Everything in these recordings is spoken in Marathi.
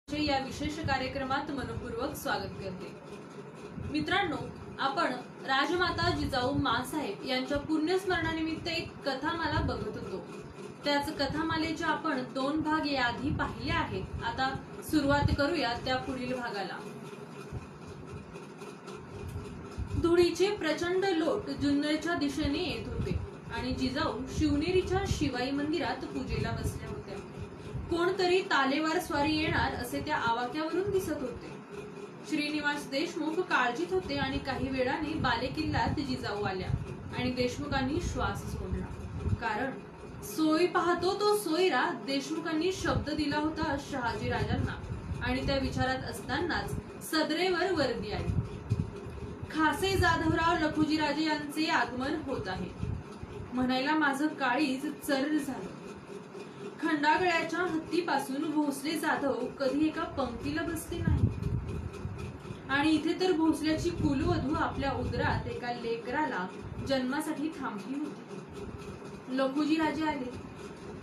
या विशेष कार्यक्रमात मनपूर्वक स्वागत करते। मित्रांनो, आपण राजमाता जिजाऊ माँसाहेब यांच्या पुण्यस्मरणानिमित्त एक कथामाला बघत होतो। त्याच कथामालेचे आपण 2 भाग याआधी पाहिले आहेत। आता सुरुवात करूया त्या पुढील भागाला। धुळीचे प्रचंड लोट जुन्नरच्या दिशेने येत होते आणि जिजाऊ शिवनेरीच्या शिवाई मंदिरात पूजेला बसल्या होत्या। कोणतरी तालेवार स्वारी येणार असे त्या आवाक्यावरून दिसत होते। श्रीनिवास देशमुख काळजीत होते आणि काही वेळाने बालेकिल्ल्यात जिजाऊ आल्या आणि देशमुखांनी श्वास सोडला। कारण सोय पाहतो तो सोयरा देशमुखांनी शब्द दिला होता शहाजी राजांना आणि त्या विचारात असतानाच सदरेवर वर्दी आली। खासे जाधवराव लखुजीराजे यांचे आगमन होत आहे म्हणायला माझं काळीज चर्र झालं। खंडागळ्याच्या हत्तीपासून भोसले जाधव कधी एका पंक्तीला बसले नाही आणि इथे तर भोसल्याची कुलवधू आपल्या उदरात एका लेकराला जन्मासाठी थांबली होती। लखुजीराजे आले,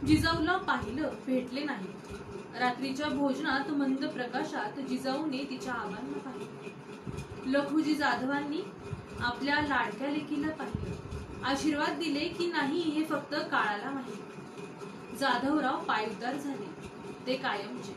जिजाऊला पाहिलं, भेटले नाही। रात्रीच्या भोजनात मंद प्रकाशात जिजाऊने तिच्या आबांना पाहिलं। लखुजी जाधवांनी आपल्या लाडक्या लेकीला पाहिलं। आशीर्वाद दिले की नाही हे फक्त काळाला माहिती। जाधवराव पायउतार झाले, ते कायमचे।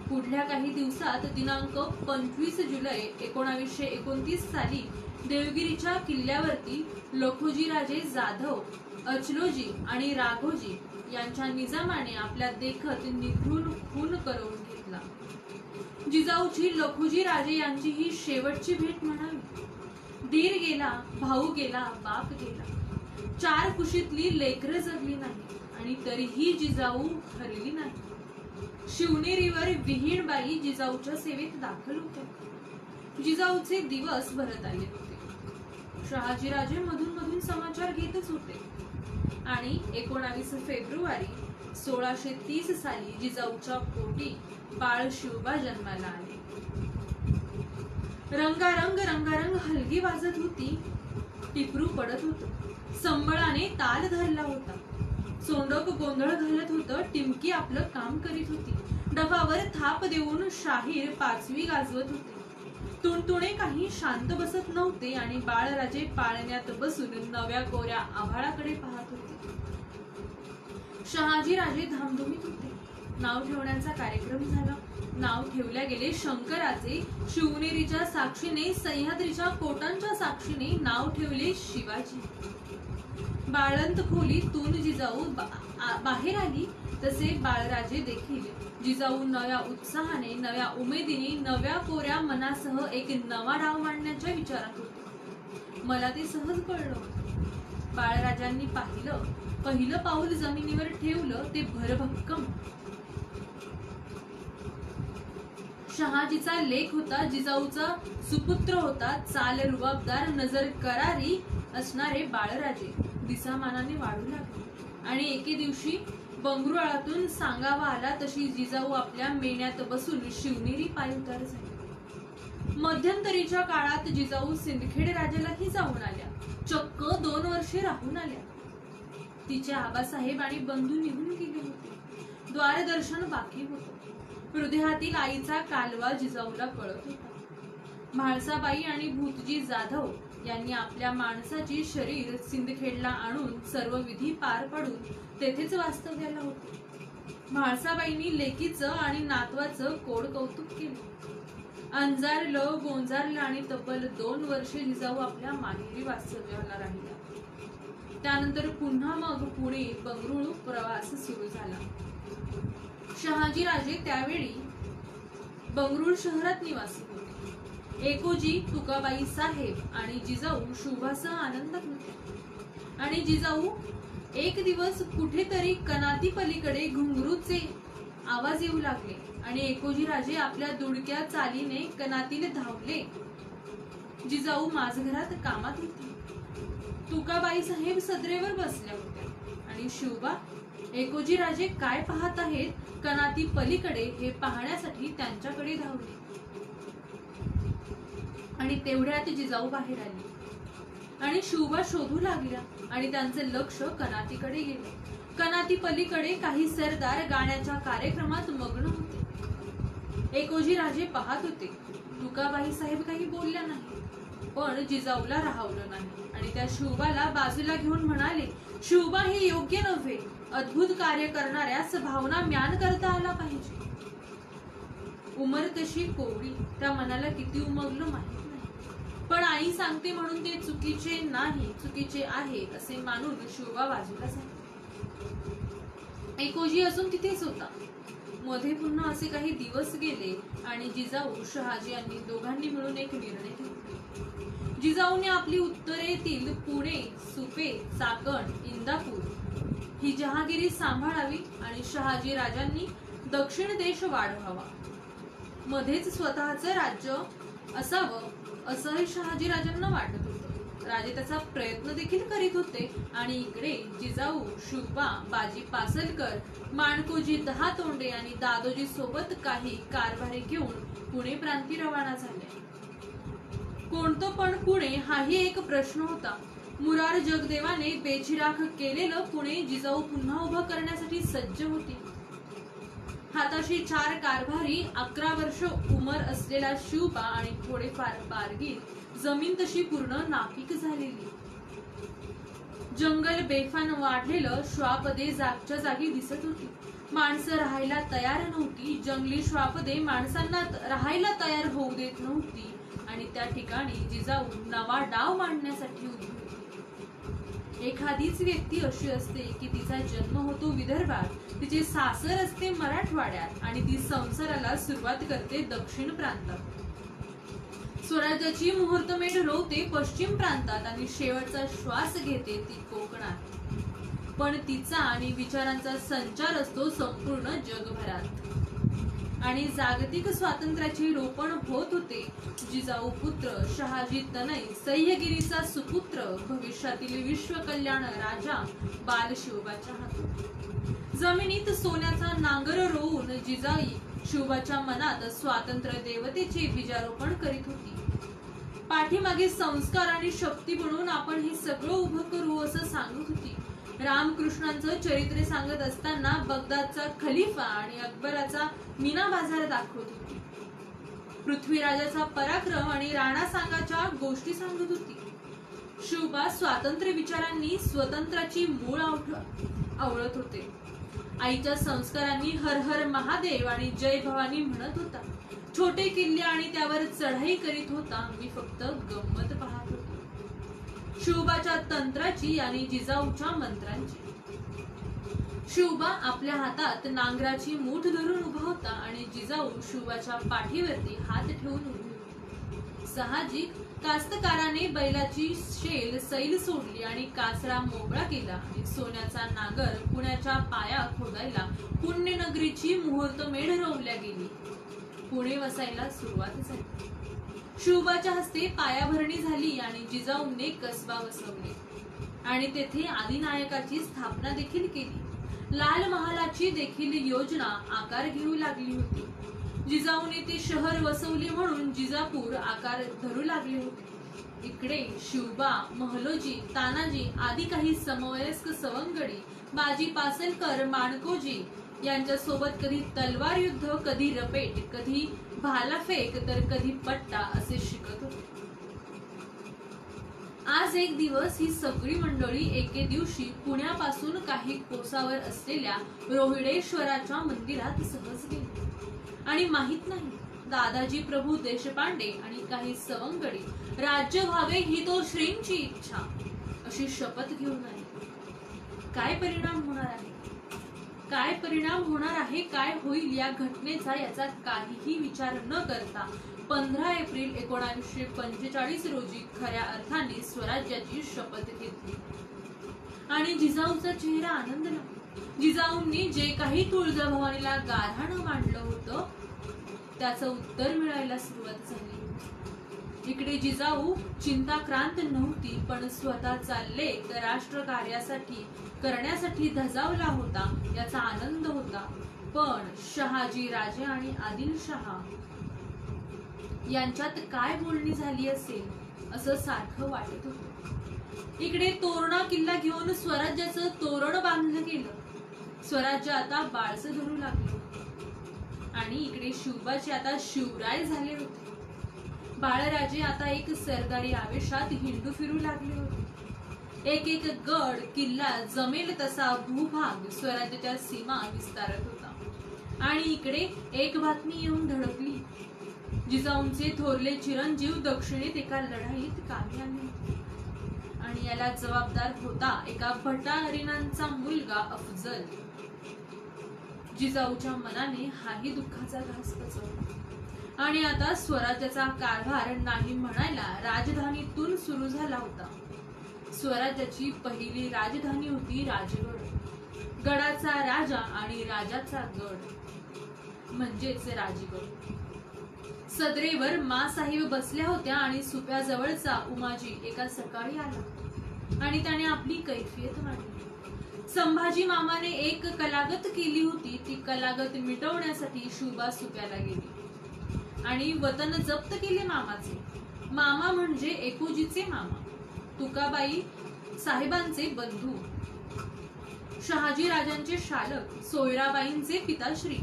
पुढल्या काही दिवसात दिनांक 25 जुलै 1929 साली देवगिरीच्या किल्ल्यावरती लखुजीराजे जाधव, अचलोजी आणि राघोजी यांच्या निजामाने आपल्या देखत निघून खून करून घेतला। जिजाऊची लखुजीराजे यांची ही शेवटची भेट म्हणावी। दीर गेला, भाऊ गेला, बाप गेला, 4 कुशीतली लेकरं जगली नाही आणि तरीही जिजाऊ हरली नाही। शिवनेरीवर विहीणबाई जिजाऊच्या सेवेत दाखल होत्या। जिजाऊचे दिवस भरत आले होते। शहाजीराजे मधून मधून समाचार घेतच होते आणि 19 फेब्रुवारी 1630 साली जिजाऊच्या पोटी बाळ शिवबा जन्माला आले। रंगारंग रंगारंग हलगी वाजत होती, टिपरू पडत होत, संबळाने ताल धरला होता। सोंडक गोंधळ घालत होतं, टिमकी आपलं काम करीत होती। डफावर थाप देऊन शाहीर 5वी गाजवत होते। तुणतुणे काही शांत बसत नव्हते आणि बाळराजे पाळण्यात बसून नव्या कोऱ्या आभाळाकडे पाहत होते। शहाजीराजे धामधुमीत होते। नाव ठेवण्याचा कार्यक्रम झाला। नाव ठेवल्या गेले शंकराचे। शिवनेरीच्या साक्षीने, सह्याद्रीच्या कोटांच्या साक्षीने नाव ठेवले शिवाजी। बाळंत खोलीतून जिजाऊ बाहेर आली तसे बाळराजे देखील। जिजाऊ नव्या उत्साहाने, नव्या उमेदीने, नव्या कोऱ्या मनासह एक नवा डाव मांडण्याच्या विचारात होते। मला ते सहज कळलं। बाळराजांनी पहिलं पाऊल जमिनीवर ठेवलं ते भरभक्कम। शहाजीचा लेख होता, जिजाऊचा सुपुत्र होता, चाल रुबाबदार, नजर करारी असणारे बाळराजे दिसामानाने वाढू लागले आणि एके दिवशी बंगरुळातून सांगावा आला तशी जिजाऊ आपल्या मेण्यात बसून शिवनेरी पायउतार झाली। मध्यंतरीच्या काळात जिजाऊ सिंदखेड राजालाही जाऊन आल्या, चक्क 2 वर्षे राहून आल्या। तिचे आबासाहेब आणि बंधू निघून गेले होते। द्वारदर्शन बाकी होतं। हृदयातील आईचा कालवा जिजाऊला कळत होता। म्हाळसाबाई आणि भूतजी जाधव यांनी आपल्या माणसाची शरीर सिंदखेडला आणून सर्व विधी पार पाडून तेथेच वास्तव्याला होते। म्हाळसाबाईंनी लेकीचं आणि नातवाचं कोड कौतुक केले। अंजारलं, गोंजारलं आणि तब्बल 2 वर्षे जिजाऊ आपल्या माहेरी वास्तव्याला राहिल्या। त्यानंतर पुन्हा मग पुणे बंगळुरू प्रवास सुरू झाला। शहाजीराजे त्यावेळी बंगळुरू शहरात निवासी होते। एकोजी तुकाबाई साहेब आणि जिजाऊ शुभासह आनंदात होते आणि जिजाऊ एक दिवस कुठेतरी कनाती पलीकडे घुंगरूचे आवाज येऊ लागले आणि एकोजीराजे आपल्या दुडक्या चालीने कनातीला धावले। जिजाऊ माझघरात कामात होती। तुकाबाई साहेब सदरेवर बसल्या होत्या आणि शिवबा एकोजीराजे काय पाहत आहेत कनाती पलीकडे हे पाहण्यासाठी त्यांच्याकडे धावले आणि तेवढ्यात जिजाऊ बाहेर आली आणि शिवबा शोधू लागल्या आणि त्यांचे लक्ष कनातीकडे गेले। कनाती पलीकडे काही सरदार गाण्याच्या कार्यक्रमात मग्न होते। एकोजी राजे पाहत होते. तुकाबाई साहेब काही बोलल्या नाही, पण जिजाऊला राहवलं नाही आणि त्या शिवबाला बाजूला घेऊन म्हणाले, शिवबा, हे योग्य नव्हे. अद्भुत कार्य करणाऱ्यास भावना म्यान करता आला पाहिजे. उमर तशी कोवळी, त्या मनाला किती उमगलं माहित नाही, पण आई सांगते म्हणून ते चुकीचे नाही, चुकीचे आहे असे मानून शिवबा बाजूला झाला. एकोजी अजून तिथेच होता. मध्ये पुन्हा असे काही दिवस गेले आणि जिजाऊ शहाजी यांनी दोघांनी मिळून एक निर्णय घेतला. जिजाऊने आपली उत्तरेतील पुणे, सुपे, चाकण, इंदापूर ही जहागिरी सांभाळावी आणि शहाजी राजांनी दक्षिण देश वाढवावा. मध्येच स्वतःचं राज्य असावं असंही शहाजी राजांना वाटत होतं. राजे त्याचा प्रयत्न देखील करीत होते आणि इकडे जिजाऊ, शिवबा, बाजी पासलकर, माणकोजी दहातोंडे आणि दादोजी सोबत काही कारभारी घेऊन पुणे प्रांती रवाना झाले. कोणतं पण पुणे हाही एक प्रश्न होता. मुरार जगदेवाने बेचिराख केलेलं पुणे जिजाऊ पुन्हा उभं करण्यासाठी सज्ज होती. हाताशी 4 कारभारी, 11 वर्ष उमर असलेला शिवबा आणि थोडेफार बारगीर, जमीन तशी पूर्ण नापीक झालेली. जंगल बेफान वाढलेलं, श्वापदे जागच्या जागी दिसत होती. माणसं राहायला तयार नव्हती. जंगली श्वापदे माणसांना राहायला तयार होऊ देत नव्हती आणि त्या ठिकाणी जिजाऊ नवा डाव मांडण्यासाठी उभी होती. एखादीच व्यक्ती अशी असते की तिचा जन्म होतो विदर्भात, तिचे सासर असते मराठवाड्यात आणि ती संसाराला सुरुवात करते दक्षिण प्रांतात. स्वराज्याची मुहूर्तमेढ रोवते पश्चिम प्रांतात आणि शेवटचा श्वास घेते ती कोकणात. पण तिचा आणि विचारांचा संचार असतो संपूर्ण जगभरात. आणि जागतिक स्वातंत्र्याचे रोपण होत होते जिजाऊ पुत्र शहाजी तनय, सह्यगिरीचा सुपुत्र, भविष्यातील विश्व कल्याण राजा बालशिवबाच्या हातून. जमिनीत सोन्याचा नांगर रोवून जिजाई शिवबाच्या मनात स्वातंत्र्य देवतेचे बीजारोपण करीत होती. पाठीमागे संस्कार आणि शक्ती बनवून आपण हे सगळं उभं करू असं सांगत होती. रामकृष्णांचं चरित्र सांगत असताना बगदादचा खलिफा आणि अकबराचा मीना बाजार दाखवत होती. पृथ्वीराजाचा पराक्रम आणि राणा सांगाच्या गोष्टी सांगत होती. शिवबा स्वातंत्र्य विचारांनी स्वतंत्राची मूळ आवळत होते. आईच्या संस्कारांनी हर हर महादेव आणि जय भवानी म्हणत होता. छोटे किल्ले आणि त्यावर चढाई करीत होता. मी फक्त गंमत पाहत होतो. शिवबाच्या तंत्राची आणि जिजाऊच्या मंत्रांची. शिवबा आपल्या हातात नांगराची मूठ धरून उभा होता आणि जिजाऊ शिवबाच्या पाठीवरती हात ठेवून उभी होती. साहजिक कास्तकाराने बैलाची सैल सोडली आणि कासरा मोकळा केला आणि सोन्याचा नांगर पुण्याच्या पाया खोदायला पुण्यनगरीची मुहूर्तमेढ रोवल्या गेली. पुणे वसायला सुरुवात झाली. शिवबाच्या हस्ते पायाभरणी झाली आणि जिजाऊने कसबा वसवले आणि तेथे आदिनायकाची स्थापना देखील केली. लाल महालाची देखील योजना आकार घेऊ लागली होती. जिजाऊने ते शहर वसवले म्हणून जिजापूर आकार धरू लागले होते. इकडे शिवबा, महलोजी, तानाजी आदी काही समवयस्क सवंगडी, बाजी पासलकर, माणकोजी यांच्या सोबत कधी तलवार युद्ध, कधी रपेट, कधी भालाफेक तर कधी पट्टा असे शिकत होते. आज एक दिवस ही सगळी मंडळी एके दिवशी पुण्यापासून काही कोसावर असलेल्या रोहिडेश्वराच्या मंदिरात सहज गेली आणि माहित नाही दादाजी प्रभू देशपांडे आणि काही सवंगडी राज्य व्हावे ही तो श्रींची इच्छा अशी शपथ घेऊन आली. काय परिणाम होणार आहे, काय परिणाम होणार आहे, काय होईल या घटनेचा याचा काहीही विचार न करता 15 एप्रिल 1945 रोजी खऱ्या अर्थाने स्वराज्याची शपथ घेतली आणि जिजाऊचा चेहरा आनंदला. जिजाऊंनी जे काही तुळजाभवानीला गाऱ्हाणं मांडलं होतं त्याचं उत्तर मिळायला सुरुवात झाली. इकडे जिजाऊ चिंताक्रांत नव्हती, पण स्वतःचा लेख राष्ट्र कार्यासाठी करण्यासाठी धजावला होता याचा आनंद होता. पण शहाजी राजे आणि आदिलशहा यांच्यात काय बोलणी झाली असेल असं सारखं वाटत होतं. इकडे तोरणा किल्ला घेऊन स्वराज्याचं तोरण बांधलं गेलं. स्वराज्य आता बाळसं धरू लागलं आणि इकडे शिवबाचे आता शिवराय झाले होते. बाळराजे आता एक सरदारी आवेशात हिंडू फिरू लागले होते. एक एक गड किल्ला जमेल तसा भूभाग स्वराज्याच्या सीमा विस्तारत होता. आणि इकडे एक बातमी येऊन धडकली. जिजाऊंचे थोरले चिरंजीव दक्षिणेत एका लढाईत कामी आले आणि याला जबाबदार होता एका भटारीणांचा मुलगा अफजल. जिजाऊच्या मनाने हाही दुःखाचा घास पचवला आणि आता स्वराज्याचा कारभार नाही म्हणायला राजधानीतून सुरू झाला होता. स्वराज्याची पहिली राजधानी होती राजगड. गडाचा राजा आणि राजाचा गड म्हणजेच राजगड. सदरेवर मासाहेब बसल्या होत्या आणि सुप्याजवळचा उमाजी एका सकाळी आला आणि त्याने आपली कैफियत मांडली. संभाजी मामाने एक कलागत केली होती. ती कलागत मिटवण्यासाठी शिवबा सुप्याला गेली आणि वतन जप्त केले मामाचे. मामा म्हणजे एकोजीचे मामा, तुकाबाई साहेबांचे बंधू, शहाजी राजांचे शालक, सोयराबाईंचे पिताश्री.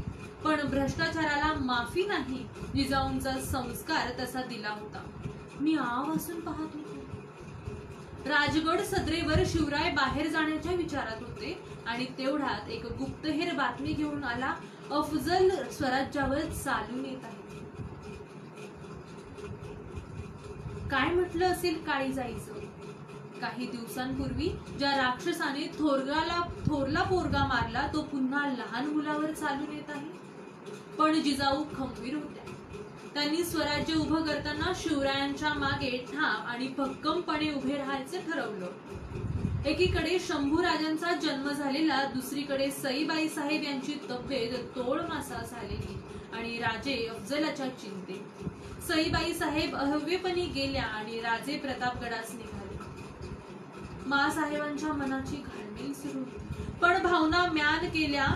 पण भ्रष्टाचाराला माफी नाही. जिजाऊंचा संस्कार तसा दिला होता. मी आवासून पाहत होते. राजगड सदरेवर शिवराय बाहेर जाण्याच्या विचारात होते आणि तेवढ्यात एक गुप्तहेर बातमी घेऊन आला. अफजल स्वराज्यावर चालून येत आहे. काय म्हटलं असेल काळीजाईचं? काही दिवसांपूर्वी ज्या राक्षसाने थोरला पोरगा मारला तो पुन्हा लहान मुलावर चालून येत आहे. पण जिजाऊ खंबीर होत्या. त्यांनी स्वराज्य उभं करताना शिवरायांच्या मागे ठाम आणि भक्कमपणे उभे राहायचं ठरवलं. एकीकडे शंभूराजांचा जन्म झालेला, दुसरीकडे सईबाई साहेब यांची तब्येत तोळमासा झालेली आणि राजे अफजलाच्या चिंतेत. सईबाई साहेब अहव्यपणी गेल्या आणि राजे प्रतापगडास निघाले. मासाहेबांच्या मनाची घालमेल सुरू होती. पण भावना म्यान केल्या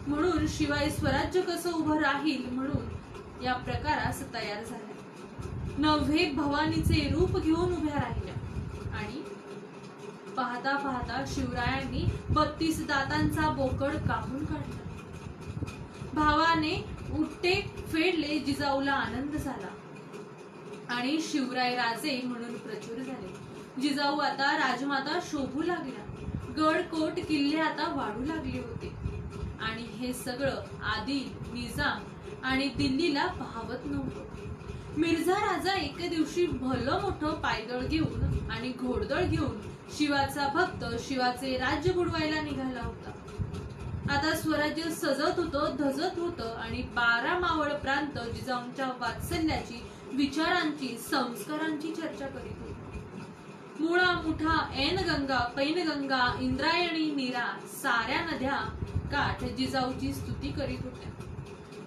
म्हणून शिवाय स्वराज्य कसं उभं राहील म्हणून या प्रकारास तयार झाल्या. नव्हे भवानीचे रूप घेऊन उभ्या राहिल्या आणि पाहता पाहता शिवरायांनी 32 दातांचा बोकड कापून काढला. भावाने उट्टे फेडले. जिजाऊला आनंद झाला आणि शिवराय राजे म्हणून प्रचूर झाले. जिजाऊ आता राजमाता शोभू लागल्या. गड कोट किल्ले आता वाढू लागले होते आणि हे सगळं आदिल, निजाम आणि दिल्लीला पाहवत नव्हतं. मिर्झा राजा एके दिवशी भलं मोठं पायदळ घेऊन आणि घोडदळ घेऊन शिवाचा भक्त शिवाचे राज्य बुडवायला निघाला होता. आता स्वराज्य सजत होतं, धजत होतं आणि 12 मावळ प्रांत जिजाऊंच्या वात्सल्याची, विचारांची, संस्कारांची चर्चा करीत होते. मुळा, मुठा, ऐनगंगा, पैनगंगा, इंद्रायणी, नीरा साऱ्या नद्या काठ जिजाऊची स्तुती करीत होत्या.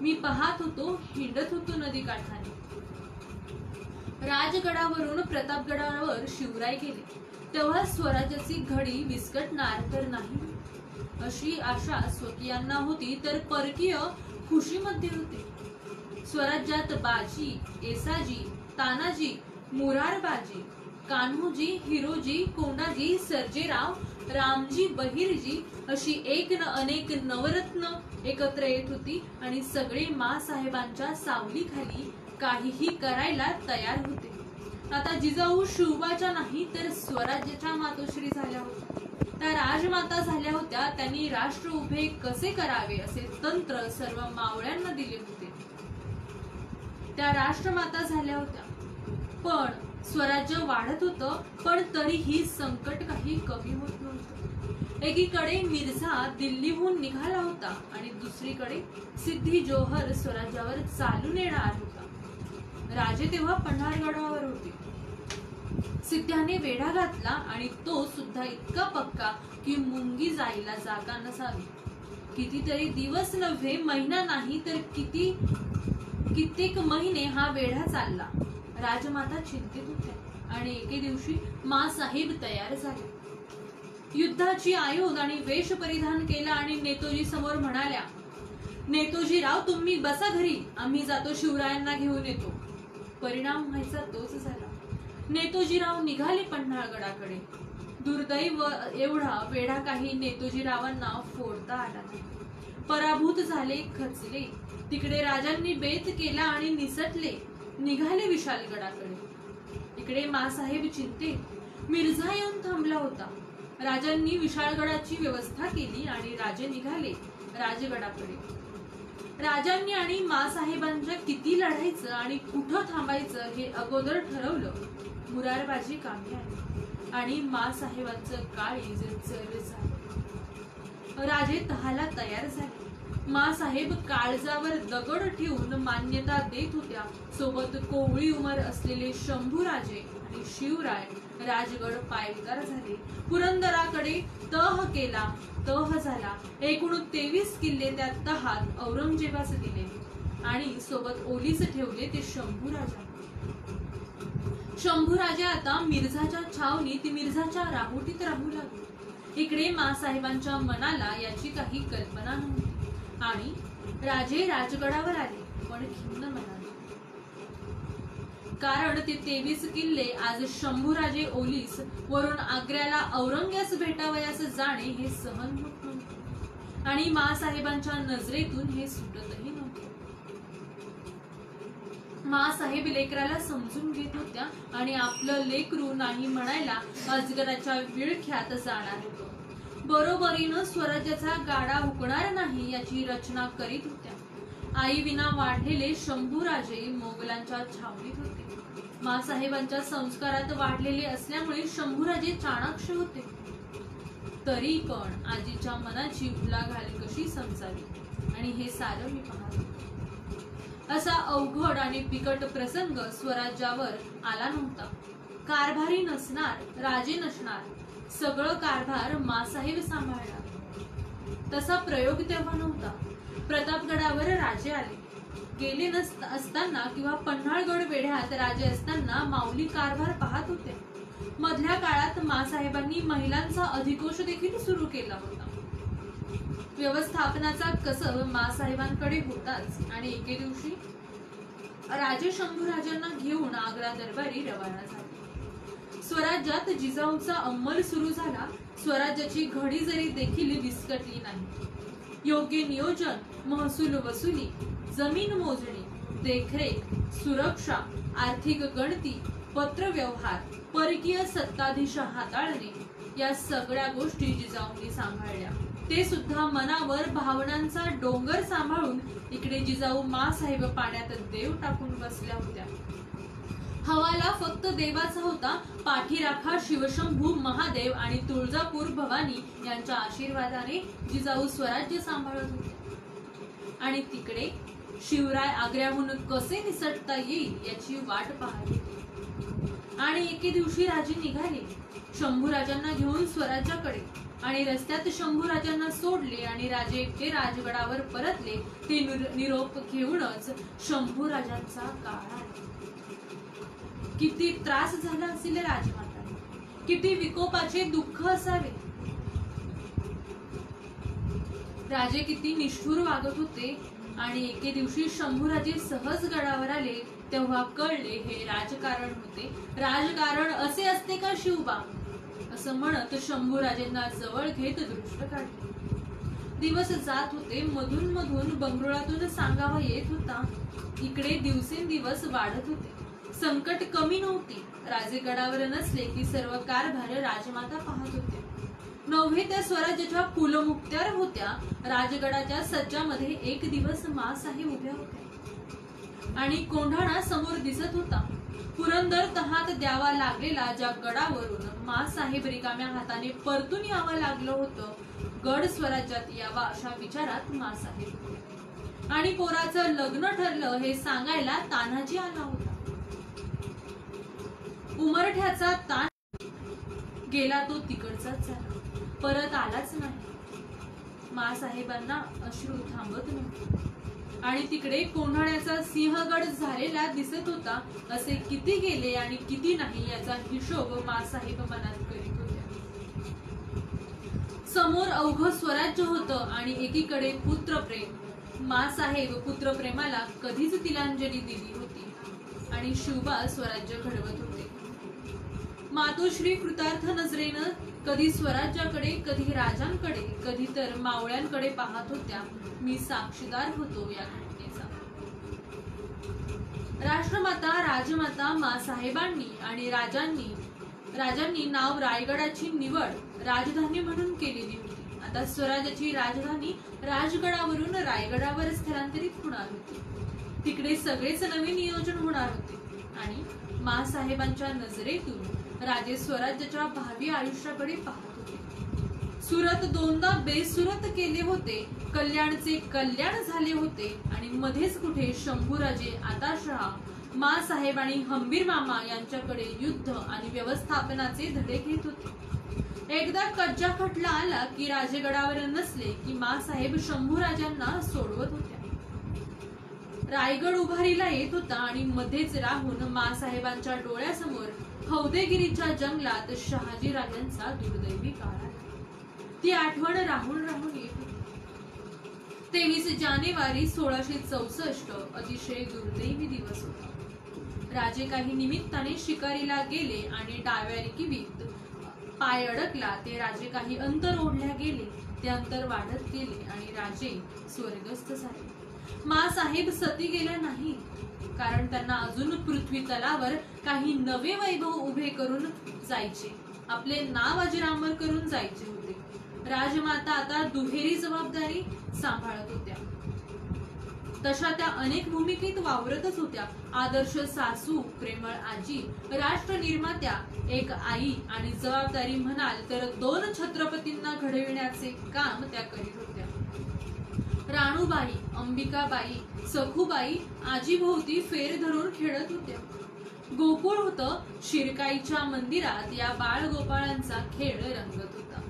मी पाहत होतो, हिंडत होतो नदी काठाने. राजगडावरून प्रतापगडावर शिवराय गेले तेव्हा स्वराज्याची घडी विस्कटणार तर नाही अशी आशा स्वकीयांना होती, तर परकीय खुशीमध्ये होते. स्वराज्यात बाजी, येसाजी, तानाजी, मुरारबाजी, कान्होजी, हिरोजी, कोंडाजी, सर्जेराव, रामजी, बहिरजी अशी एक न अनेक नवरत्न एकत्र येत होती आणि सगळे मासाहेबांच्या सावलीखाली काहीही करायला तयार होते. आता जिजाऊ शिवबाच्या नाही तर स्वराज्याच्या मातोश्री झाल्या होत्या. त्या राजमाता झाल्या होत्या. त्यांनी राष्ट्र उभे कसे करावे असे तंत्र सर्व मावळ्यांना दिले होते. त्या राष्ट्रमाता झाल्या होत्या. पण स्वराज्य वाढत होतं, पण तरीही संकट काही कमी होत नव्हतं. एकीकडे मिर्झा दिल्लीहून निघाला होता आणि दुसरीकडे सिद्धी जोहर स्वराज्यावर चालून येणार होता. राजे तेव्हा पन्हाळगडावर होते. सिद्ध्याने वेढा घातला आणि तो सुद्धा इतका पक्का की मुंगी जायला जागा नसावी. कितीतरी दिवस नव्हे, महिना नाही तर कित्येक महिने हा वेढा चालला. राजमाता चिंतित होत्या आणि एके दिवशी मासाहेब तयार झाले. युद्धाची आयुध आणि वेश परिधान केला आणि नेतोजी समोर म्हणाल्या, नेतोजीराव तुम्ही बसा घरी, आम्ही जातो शिवरायांना घेऊन येतो. परिणाम व्हायचा तोच झाला. नेतोजीराव निघाले पन्हाळगडाकडे. दुर्दैव एवढा वेढा काही नेतोजीरावांना फोडता आला नाही. पराभूत झाले खचले. तिकडे राजांनी बेत केला आणि निसटले, निघाले विशालगडाकडे. इकडे मासाहेब चिंतेत मिर्झा येऊन थांबला होता. राजांनी विशाळगडाची व्यवस्था केली आणि राजे निघाले राजगडाकडे. राजांनी आणि मासाहेबांच्या किती लढायचं आणि कुठं थांबायचं हे अगोदर ठरवलं. मुरारबाजी कामी आली आणि मासाहेबांचं काळीज चर झालं. राजे तहाला तयार झाले. मासाहेब काळजावर दगड ठेवून मान्यता देत होत्या. सोबत कोवळी उमर असलेले शंभूराजे आणि शिवराय राजगड पायउतार झाले. पुरंदराकडे तह केला, तह झाला. एकूण 23 किल्ले त्या तहात औरंगजेबास दिले आणि सोबत ओलीस ठेवले ते शंभूराजा. शंभूराजे आता मिर्झाच्या छावणीत मिर्झाच्या राहुटीत राहू लागले. इकडे मासाहेबांच्या मनाला याची काही कल्पना नव्हती आणि राजे राजगडावर आले, पण खिन्न मनाने. कारण ते 23 किल्ले आज शंभूराजे ओलीस वरून आग्र्याला औरंग्यास भेटावयास जाणे हे सहन होत नव्हते आणि मासाहेबांच्या नजरेतून हे सुटतही नव्हते. मासाहेब लेकराला समजून घेत होत्या आणि आपलं लेकरू नाही म्हणायला अजगराच्या विळख्यात जाणार होतं. बरोबरीनं स्वराज्याचा गाडा हुकणार नाही याची रचना करीत होत्या. आई विना वाढलेले शंभूराजे मोगलांच्या छावणीत होते. मासाहेबांच्या संस्कारात वाढलेले असल्यामुळे शंभूराजे चाणाक्ष होते. तरी पण आजीच्या मनाची उलाघाल कशी समजावी आणि हे सारं मी पाहतो. असा अवघड आणि बिकट प्रसंग स्वराज्यावर आला नव्हता. कारभारी नसणार, राजे नसणार, सगळं कारभार मासाहेब सांभाळणार. तसा प्रयोग तेव्हा नव्हता. प्रतापगडावर राजे आले गेले असताना किंवा पन्हाळगड वेढ्यात राजे असताना माऊली कारभार पाहत होते. मधल्या काळात मासाहेबांनी महिलांचा अधिकोष देखील सुरू केला होता. व्यवस्थापनाचा कसब मासाहेबांकडे होताच आणि एके दिवशी राजे शंभूराजांना घेऊन आग्रा दरबारी रवाना झाले. स्वराज्यात जिजाऊचा अंमल सुरू झाला. स्वराज्याची घडी जरी देखील विस्कटली नाही. योग्य नियोजन, महसूल वसुली, जमीन मोजणी, देखरेख, सुरक्षा, आर्थिक गणती, पत्रव्यवहार, परकीय सत्ताधीश हाताळणे या सगळ्या गोष्टी जिजाऊंनी सांभाळल्या. ते सुद्धा मनावर भावनांचा डोंगर सांभाळून. इकडे जिजाऊ मासाहेब पाण्यात देव टाकून बसल्या होत्या. हवाला फक्त देवाचा होता. पाठीराखा शिवशंभू महादेव आणि तुळजापूर भवानी यांच्या आशीर्वादाने जिजाऊ स्वराज्य सांभाळत होते. आणि तिकडे शिवराय आग्र्याहून कसे निसटता येईल याची वाट पाहत होते. आणि एके दिवशी राजे निघाले शंभूराजांना घेऊन स्वराज्याकडे आणि रस्त्यात शंभूराजांना सोडले आणि राजे एकटे राजगडावर परतले. ते निरोप घेऊनच शंभूराजांचा काळ आला. किती त्रास झाला असेल राजमातांना, किती विकोपाचे दुःख असावे. राजे किती निष्ठुर वागत होते. आणि एके दिवशी शंभूराजे सहज गडावर आले तेव्हा कळले हे राजकारण होते. राजकारण असे असते का शिवबा, असं म्हणत शंभूराजेंना जवळ घेत दृष्ट काढले. दिवस जात होते. मधून मधून बंगरुळातून सांगावा येत होता. इकडे दिवसेंदिवस वाढत होते. संकट कमी नव्हती. राजे गडावर नसले की सर्व कारभार राजमाता पाहत होत्या. नवहे त्या स्वराज्याच्या कुलमुक्त्यार होत्या. राजगडाच्या सज्जामध्ये एक दिवस मासाहेब उभ्या होत्या आणि कोंढाणा समोर दिसत होता. पुरंदर तहात द्यावा लागलेला ज्या गडावरून मासाहेब रिकाम्या हाताने परतून यावं लागलं होतं, गड स्वराज्यात यावा अशा विचारात मासाहेब. आणि पोराचं लग्न ठरलं हे सांगायला तान्हाजी आला होता. उमरठ्याचा ताण गेला तो तिकडचाच झाला, परत आलाच नाही. मासाहेबांना अश्रू थांबत नव्हते. आणि तिकडे कोंढाण्याचा सिंहगड झालेला दिसत होता. असे किती गेले आणि किती नाही याचा हिशोब मासाहेब मनात करीत होते. समोर अवघ स्वराज्य होतं आणि एकीकडे पुत्रप्रेम. मासाहेब पुत्रप्रेमाला कधीच तिलांजली दिली होती आणि शिवबा स्वराज्य घडवत होते. मातोश्री कृतार्थ नजरेनं कधी स्वराज्याकडे, कधी राजांकडे, कधी तर मावळ्यांकडे पाहत होत्या. मी साक्षीदार होतो या घटनेचा. राष्ट्रमाता, राजमाता मासाहेबांनी आणि राजांनी नाव रायगडाची निवड राजधानी म्हणून केलेली होती. आता स्वराज्याची राजधानी राजगडावरून रायगडावर स्थलांतरित होणार होती. तिकडे सगळेच नवीन नियोजन होणार होते आणि मासाहेबांच्या नजरेतून राजे स्वराज्याच्या भावी आयुष्याकडे पाहत होते. सुरत दोनदा बेसुरत केले होते, कल्याणचे कल्याण झाले होते आणि मध्येच कुठे शंभूराजे, आताशहा, मासाहेब आणि हंबीर मामा यांच्याकडे युद्ध आणि व्यवस्थापनाचे धडे घेत होते. एकदा कज्जा खटला आला की राजगडावर नसले की मासाहेब शंभूराजांना सोडवत होत्या. रायगड उभारीला येत होता आणि मध्येच राहून मासाहेबांच्या डोळ्यासमोर हौदेगिरीच्या जंगलात शहाजी राजांचा दुर्दैवी काळ आला. ती आठवण राहून राहून येत होती. 23 जानेवारी 1664 अतिशय दुर्दैवी दिवस होता. राजे काही निमित्ताने शिकारीला गेले आणि डाव्या किवीत पाय अडकला. ते राजे काही अंतर ओढल्या गेले. ते अंतर वाढत गेले आणि राजे स्वर्गस्थ झाले. मासाहेब सती गेल्या नाही, कारण त्यांना अजून पृथ्वी तलावर काही नवे वैभव उभे करून जायचे, आपले नाव अजरामर करून जायचे होते. राजमाता आता दुहेरी जबाबदारी सांभाळत होत्या. तशा त्या अनेक भूमिकेत वावरतच होत्या. आदर्श सासू, प्रेमळ आजी, राष्ट्र निर्मात्या, एक आई आणि जबाबदारी म्हणाल तर 2 छत्रपतींना घडविण्याचे काम त्या करीत होत्या. राणूबाई, अंबिकाबाई, सखूबाई आजीभोवती फेर धरून खेळत होत्या. गोकुळ होतं. शिरकाईच्या मंदिरात या बाळगोपाळांचा खेळ रंगत होता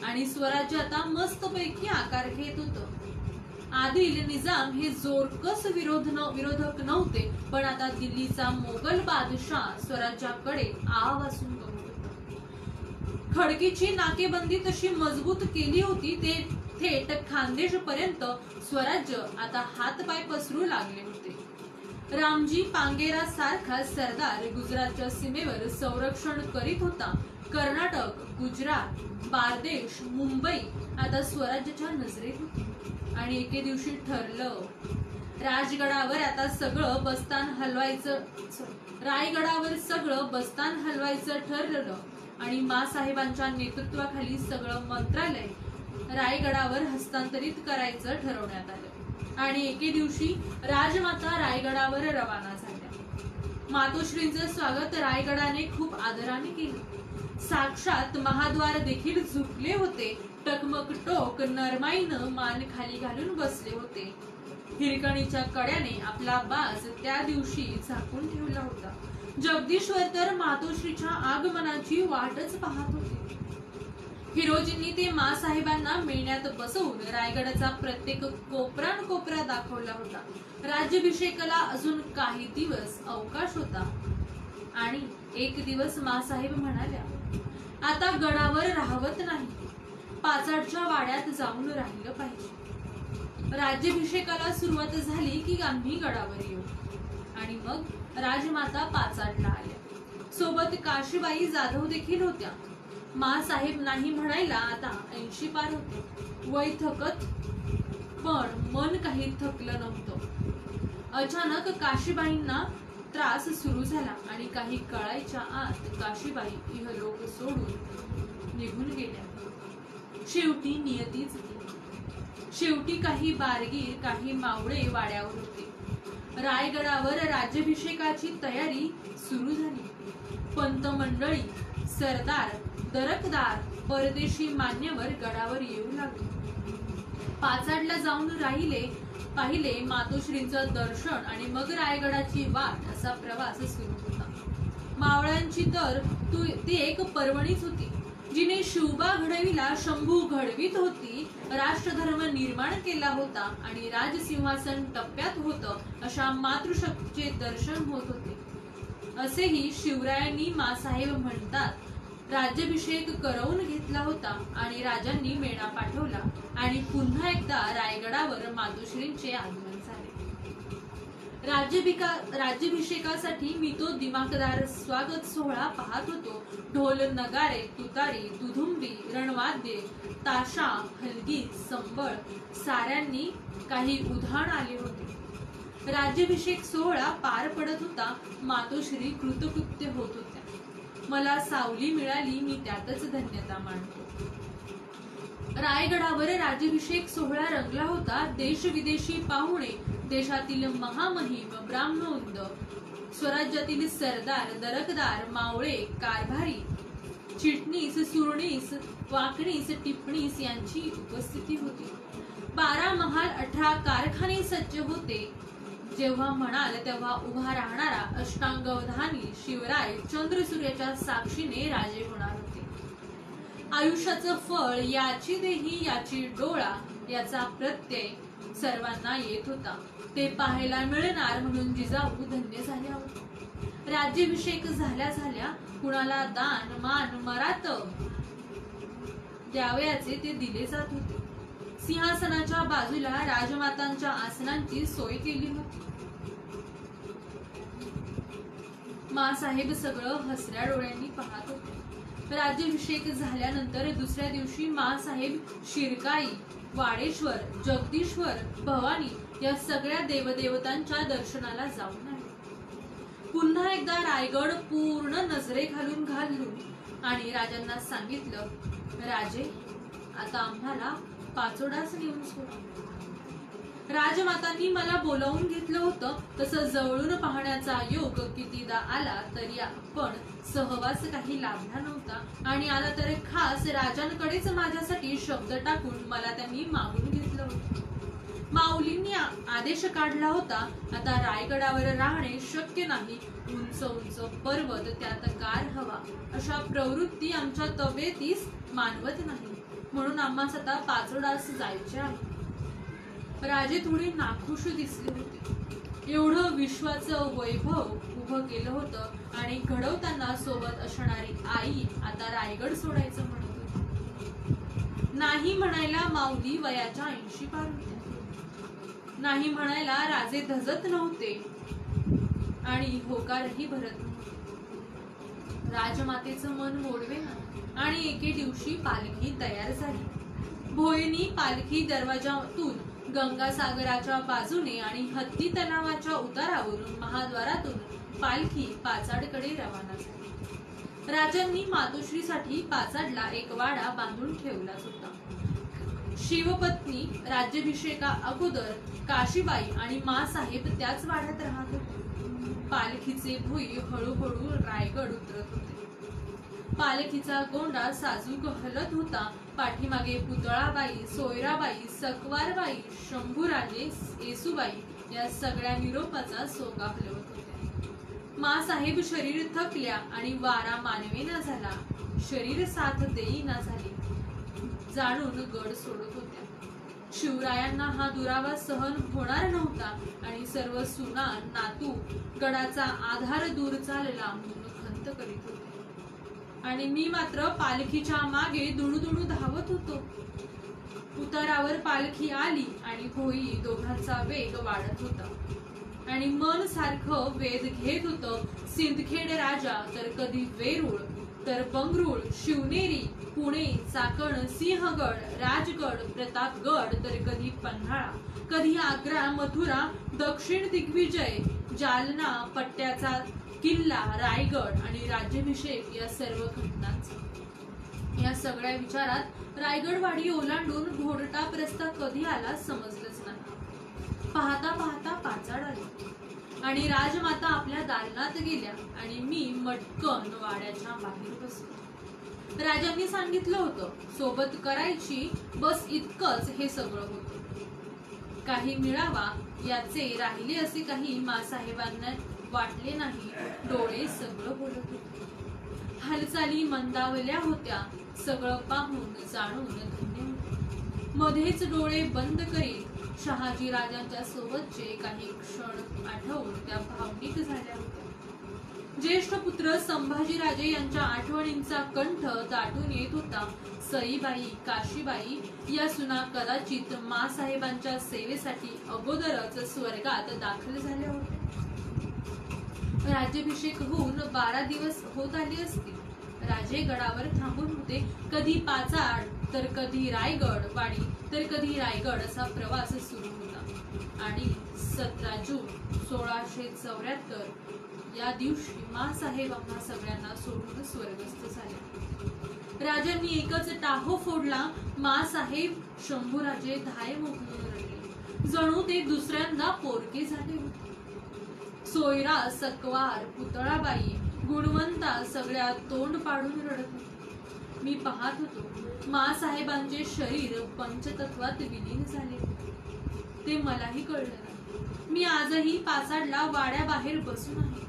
आणि स्वराज्य आता मस्तपैकी आकार घेत होतं. आदिल, निजाम हे जोरकस विरोधक नव्हते, पण आता दिल्लीचा मोगल बादशाह स्वराज्याकडे आवासून बघत होता. खडकीची नाकेबंदी तशी मजबूत केली होती. ते थेट खानदेश पर्यंत स्वराज्य आता हातपाय पसरू लागले होते. रामजी पांगेरा सारखा सरदार गुजरातच्या सीमेवर संरक्षण करीत होता. कर्नाटक, गुजरात, बारदेश, मुंबई आता स्वराज्याच्या नजरेत होती. आणि एके दिवशी ठरलं, रायगडावर सगळं बस्तान हलवायचं ठरलं आणि मासाहेबांच्या नेतृत्वाखाली सगळं मंत्रालय रायगडावर हस्तांतरित करायचं ठरवण्यात आलं. आणि एके दिवशी राजमाता रायगडावर रवाना झाल्या. मातोश्रींचं स्वागत रायगडाने खूप आदराने केलं. साक्षात महाद्वार देखील झुकले होते. टकमक टोक नरमाईनं मान खाली घालून बसले होते. हिरकणीच्या कड्याने आपला बाज त्या दिवशी झाकून ठेवला होता. जगदीश्वर तर मातोश्रीच्या आगमनाची वाटच पाहत होते. हिरोजींनी ते मासाहेबांना मेण्यात बसवून रायगडाचा प्रत्येक कोपरा दाखवला होता. राज्याभिषेकाला अजून काही दिवस अवकाश होता आणि एक दिवस मासाहेब म्हणाल्या, आता गडावर राहवत नाही, पाचाडच्या वाड्यात जाऊन राहिलं पाहिजे. राज्याभिषेकाला सुरुवात झाली की आम्ही गडावर येऊ. आणि मग राजमाता पाचाडला आल्या. सोबत काशीबाई जाधव देखील होत्या. मासाहेब नाही म्हणायला आता 80 पार होते. वय थकत पण मन काही थकलं नव्हतं. अचानक काशीबाईंना त्रास सुरू झाला आणि काही कळायच्या आत काशीबाई इहलोक सोडून निघून गेल्या. शेवटी नियतीच ती. शेवटी काही बारगीर, काही मावळे वाड्यावर होते. रायगडावर राज्याभिषेकाची तयारी सुरू झाली. पंत मंडळी, सरदार, दरकदार, परदेशी मान्यवर गडावर येऊ लागले. पाचाडला जाऊन पाहिले मातोश्रींचं दर्शन आणि मग रायगडाची वाट असा प्रवास सुरू होता. मावळ्यांची तर ती एक पर्वणीच होती. जिने शिवबा घडविला, शंभू घडवीत होती, राष्ट्रधर्म निर्माण केला होता आणि राजसिंहासन टप्प्यात होतं, अशा मातृशक्तीचे दर्शन होत होते. असेही शिवरायांनी मासाहेब म्हणतात. राज्याभिषेक करवून घेतला होता आणि राजांनी मेणा पाठवला आणि पुन्हा एकदा रायगडावर मातोश्रींचे आगमन झाले. राज्याभिषेकासाठी मी तो दिमाखदार स्वागत सोहळा पाहत होतो. ढोल नगारे, तुतारी, दुधुंबी, रणवाद्ये, ताशा, हलगी, संबळ साऱ्यांनी काही उधाण आले होते. राज्याभिषेक सोहळा पार पडत होता. मातोश्री कृतकृत्य होत होत्या. मला सावली मिळाली, मी त्यातच धन्यता मानतो. रायगडावर राज्याभिषेक सोहळा रंगला होता. देश विदेशी पाहुणे, देशातील महामहिम, ब्राह्मणोंद, स्वराज्यातील सरदार, दरकदार, मावळे, कारभारी, चिटणीस, सुरणीस, वाकणीस, टिपणीस यांची उपस्थिती होती. 12 महाल, 18 कारखाने सज्ज होते. जेव्हा म्हणाल तेव्हा उभा राहणारा अष्टांगवधानी शिवराय चंद्रसूर्याच्या साक्षीने राजे होणार होते. आयुष्याचं फळ याची देही याची डोळा याचा प्रत्यय सर्वांना येत होता. ते पाहायला मिळणार म्हणून जिजाऊ धन्य झाल्या होत्या. राज्याभिषेक झाल्या झाल्या कुणाला दान मान मरात द्यावयाचे ते दिले जात होते. सिंहासनाच्या बाजूला राजमातांच्या आसनांची सोय केली होती. मासाहेब सगळं हसऱ्या डोळ्यांनी पाहत होते. राज्याभिषेक झाल्यानंतर दुसऱ्या दिवशी मासाहेब शिरकाई, वाडेश्वर, जगदीश्वर, भवानी या सगळ्या देवदेवतांच्या दर्शनाला जाऊन आले. पुन्हा एकदा रायगड पूर्ण नजरे घालून आणि राजांना सांगितलं, राजे आता आम्हाला पाचोडाच नेऊन सोडा. राजमातांनी मला बोलावून घेतलं होतं. तसं जवळून पाहण्याचा योग कितीदा आला तरी पण सहवास काही लाभला नव्हता. आणि आला तर खास राजांकडेच माझ्यासाठी शब्द टाकून मला त्यांनी मागून घेतलं होतं. माऊलींनी आदेश काढला होता, आता रायगडावर राहणे शक्य नाही. उंच उंच पर्वत, त्यात कार हवा अशा प्रवृत्ती आमच्या तब्येतीस मानवत नाही. म्हणून आम्हास आता पाचोडास जायचे आहे. राजे थोडे नाखुश दिसले होते. एवढं विश्वाचं वैभव उभं केलं होतं आणि घडवताना सोबत असणारी आई आता रायगड सोडायचं म्हणत होती. नाही म्हणायला माऊली वयाच्या 80 पार होत्या. नाही म्हणायला राजे धजत नव्हते आणि होकारही भरत नव्हते. राजमातेचं मन मोडवेना आणि एके दिवशी पालखी तयार झाली. भोयनी पालखी दरवाजातून गंगासागराच्या बाजूने आणि हत्ती तलावाच्या उतारावरून महाद्वारातून पालखी पाचाडकडे रवाना झाली. राजांनी मातोश्रीसाठी पाचाडला एक वाडा बांधून ठेवलाच होता. शिवपत्नी राज्याभिषेका अगोदर काशीबाई आणि मासाहेब त्याच वाड्यात राहत होते. पालखीचे भुई हळूहळू रायगड उतरत होते. पालखीचा गोंडा साजूक हलत होता. पाठीमागे पुतळाबाई, सोयराबाई, सकवारबाई, शंभूराजे, येसुबाई या सगळ्या निरोपाचा सोगा हलवत होत्या. मासाहेब शरीर थकल्या आणि वारा मानवेना झाला. शरीर साथ देईना झाले. जाणून गड सोडत होत्या. शिवरायांना हा दुरावा सहन होणार नव्हता आणि सर्व सुना नातू गडाचा आधार दूर चालला म्हणून खंत करीत होते. आणि मी मात्र पालखीच्या मागे दुडू धावत होतो. उतारावर पालखी आली आणि भोई दोघांचा वेग वाढत होता आणि मन सारखं वेध घेत होतं. सिंदखेड राजा, तर कधी वेरूळ, तर बंगरूळ, शिवनेरी, पुणे, चाकण, सिंहगड, राजगड, प्रतापगड, तर कधी पन्हाळा, कधी आग्रा, मथुरा, दक्षिण दिग्विजय, जालना, पट्ट्याचा किल्ला, रायगड आणि राज्याभिषेक या सर्व घटनांचा. या सगळ्या विचारात रायगडवाडी ओलांडून घोडटाप रस्ता कधी आला समजलंच नाही. पाहता पाहता पाचाड आली आणि राजमाता आपल्या दालनात गेल्या आणि मी मटकन वाड्याच्या बाहेर बसलो. राजांनी सांगितलं होतं, सोबत करायची बस इतकंच हे सगळं होतं. काही मिळावा याचे राहिले असे काही मासाहेबांना वाटले नाही. डोळे सगळं बोलत होते. हालचाली मंदावल्या होत्या. सगळं पाहून जाणून धन्य होते. मध्येच डोळे बंद करीत शहाजी राजांच्या सोबतचे काही क्षण आठवून त्या भावनिक झाल्या होत्या. ज्येष्ठ पुत्र संभाजीराजे यांच्या आठवणींचा कंठ दाटून येत होता. सईबाई, काशीबाई या सुना कदाचित मासाहेबांच्या सेवेसाठी अगोदरच स्वर्गात दाखल झाल्या होत्या. राज्याभिषेक होऊन 12 दिवस होत आले असतील. राजे गडावर थांबून होते. कधी पाचाड तर कधी रायगड वाडी तर कधी रायगड असा प्रवास सुरू होता. आणि 17 जून 1674 या दिवशी मासाहेब आम्हा सगळ्यांना सोडून स्वर्गस्थ झाले. राजांनी एकच टाहो फोडला. मासाहेब शंभूराजे धाय मोकळून रडले. जणू ते दुसऱ्यांदा पोरके झाले होते. सोयरा, सकवार, पुतळाबाई, गुणवंता सगळ्या तोंड पाडून रडत होते. मी पाहत होतो मासाहेबांचे शरीर पंचतत्वात विलीन झाले. ते मलाही कळलं नाही. मी आजही पाचाडला वाड्याबाहेर बसून आहे.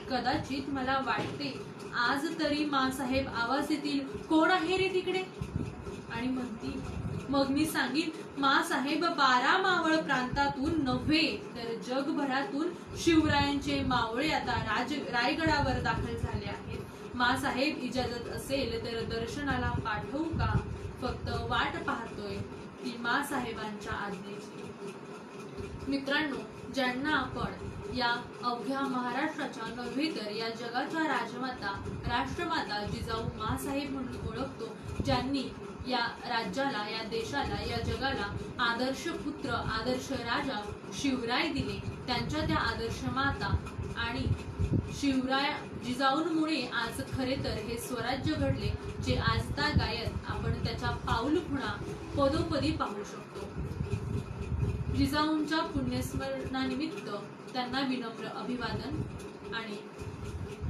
कदाचित मला वाटते आज तरी मासाहेब आवाज देतील, कोण आहे रे तिकडे, आणि म्हणतील. मग मी सांगीन, मासाहेब 12 मावळ प्रांतातून नव्हे तर जगभरातून शिवरायांचे मावळे आता रायगडावर दाखल झाले आहेत. मासाहेब इजाजत असेल तर दर्शनाला पाठवू का? फक्त वाट पाहतोय ती मासाहेबांच्या आज्ञेची. मित्रांनो, ज्यांना आपण या अवघ्या महाराष्ट्राच्या नव्हे तर या जगाच्या राजमाता, राष्ट्रमाता जिजाऊ मासाहेब म्हणून ओळखतो, ज्यांनी या राज्याला, या देशाला, या जगाला आदर्श पुत्र, आदर्श राजा शिवराय दिले, त्यांच्या त्या आदर्श माता आणि शिवराय जिजाऊंमुळे आज खरे तर हे स्वराज्य घडले, जे आजतागायत आपण त्याच्या पाऊल खुणा पदोपदी पाहू शकतो. जिजाऊंच्या पुण्यस्मरणानिमित्त त्यांना विनम्र अभिवादन. आणि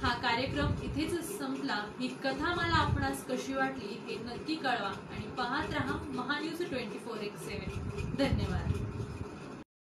हा कार्यक्रम इथेच संपला. ही कथा मला आपणास कशी वाटली हे नक्की कळवा आणि पाहत रहा महान्यूज 24x7. धन्यवाद.